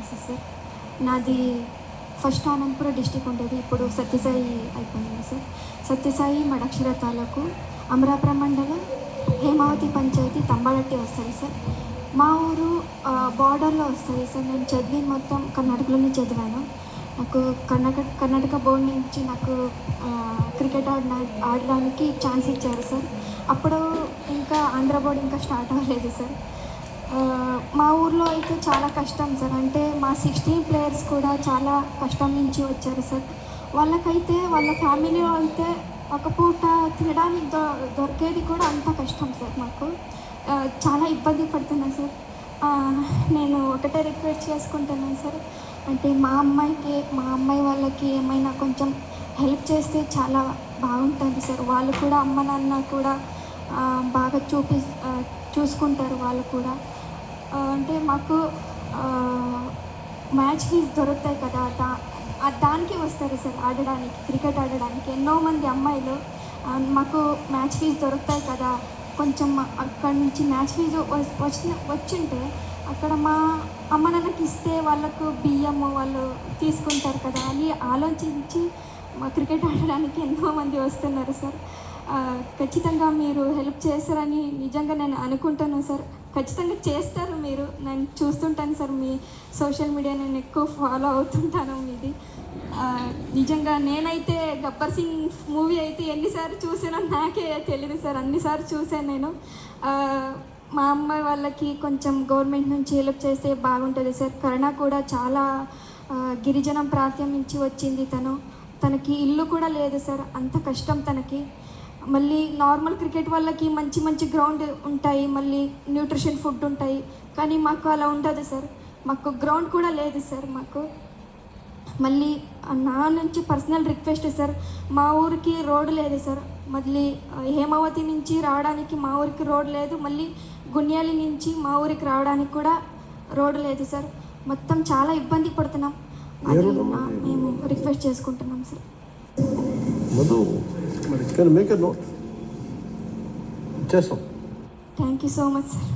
Constituency sir. నాది first Anantapuram district ఉండేది, ఇప్పుడు సత్యసాయి అయిపోయింది సార్. సత్యసాయి మడక్షర తాలూకు అమరాపురం మండలం హేమావతి పంచాయతీ తంబాలట్టి వస్తుంది సార్. మా ఊరు బార్డర్లో వస్తుంది సార్. నేను చదివిన మొత్తం కర్ణాటకలోనే చదివాను. నాకు కర్ణాటక బోర్డు నుంచి నాకు క్రికెట్ ఆడడానికి ఛాన్స్ ఇచ్చారు సార్. అప్పుడు ఇంకా ఆంధ్ర బోర్డు ఇంకా స్టార్ట్ అవ్వలేదు సార్. మా ఊర్లో అయితే చాలా కష్టం సార్. అంటే మా 16 ప్లేయర్స్ కూడా చాలా కష్టం నుంచి వచ్చారు సార్. వాళ్ళకైతే వాళ్ళ ఫ్యామిలీలో అయితే ఒక పూట తినడానికి దొరికేది కూడా అంత కష్టం సార్. మాకు చాలా ఇబ్బంది పడుతున్నాను సార్. నేను ఒకటే రిక్వెస్ట్ చేసుకుంటున్నాను సార్, అంటే మా అమ్మాయి వాళ్ళకి ఏమైనా కొంచెం హెల్ప్ చేస్తే చాలా బాగుంటుంది సార్. వాళ్ళు కూడా అమ్మ నాన్న కూడా బాగా చూసుకుంటారు వాళ్ళు కూడా. అంటే మాకు మ్యాచ్ ఫీజు దొరుకుతాయి కదా, దానికి వస్తారు సార్ ఆడడానికి, క్రికెట్ ఆడడానికి. ఎన్నో మంది అమ్మాయిలు మాకు మ్యాచ్ ఫీజు దొరుకుతాయి కదా, కొంచెం అక్కడ నుంచి మ్యాచ్ ఫీజు వచ్చింటే అక్కడ మా అమ్మ నాన్నకి ఇస్తే వాళ్ళకు బియ్యము వాళ్ళు తీసుకుంటారు కదా అని ఆలోచించి మా క్రికెట్ ఆడడానికి ఎంతోమంది వస్తున్నారు సార్. ఖచ్చితంగా మీరు హెల్ప్ చేస్తారని నిజంగా నేను అనుకుంటున్నాను సార్. ఖచ్చితంగా చేస్తారు మీరు. నేను చూస్తుంటాను సార్, మీ సోషల్ మీడియా నేను ఎక్కువ ఫాలో అవుతుంటాను మీది. నిజంగా నేనైతే గబ్బర్ సింగ్ మూవీ అయితే ఎన్నిసార్లు చూసినా నాకే తెలియదు సార్, అన్నిసార్లు చూసాను నేను. మా అమ్మాయి వాళ్ళకి కొంచెం గవర్నమెంట్ నుంచి హెల్ప్ చేస్తే బాగుంటుంది సార్. కరుణ కూడా చాలా గిరిజన ప్రాంతం నుంచి వచ్చింది. తనకి ఇల్లు కూడా లేదు సార్, అంత కష్టం తనకి. మళ్ళీ నార్మల్ క్రికెట్ వాళ్ళకి మంచి మంచి గ్రౌండ్ ఉంటాయి, మళ్ళీ న్యూట్రిషన్ ఫుడ్ ఉంటాయి, కానీ మాకు అలా ఉండదు సార్. మాకు గ్రౌండ్ కూడా లేదు సార్. మాకు మళ్ళీ నా నుంచి పర్సనల్ రిక్వెస్ట్ సార్, మా ఊరికి రోడ్డు లేదు సార్. మళ్ళీ హేమావతి నుంచి రావడానికి మా ఊరికి రోడ్ లేదు, మళ్ళీ గున్యాలి నుంచి మా ఊరికి రావడానికి కూడా రోడ్డు లేదు సార్. మొత్తం చాలా ఇబ్బంది పడుతున్నాం. అది మేము రిక్వెస్ట్ చేసుకుంటున్నాం sir. Thank you so much sir.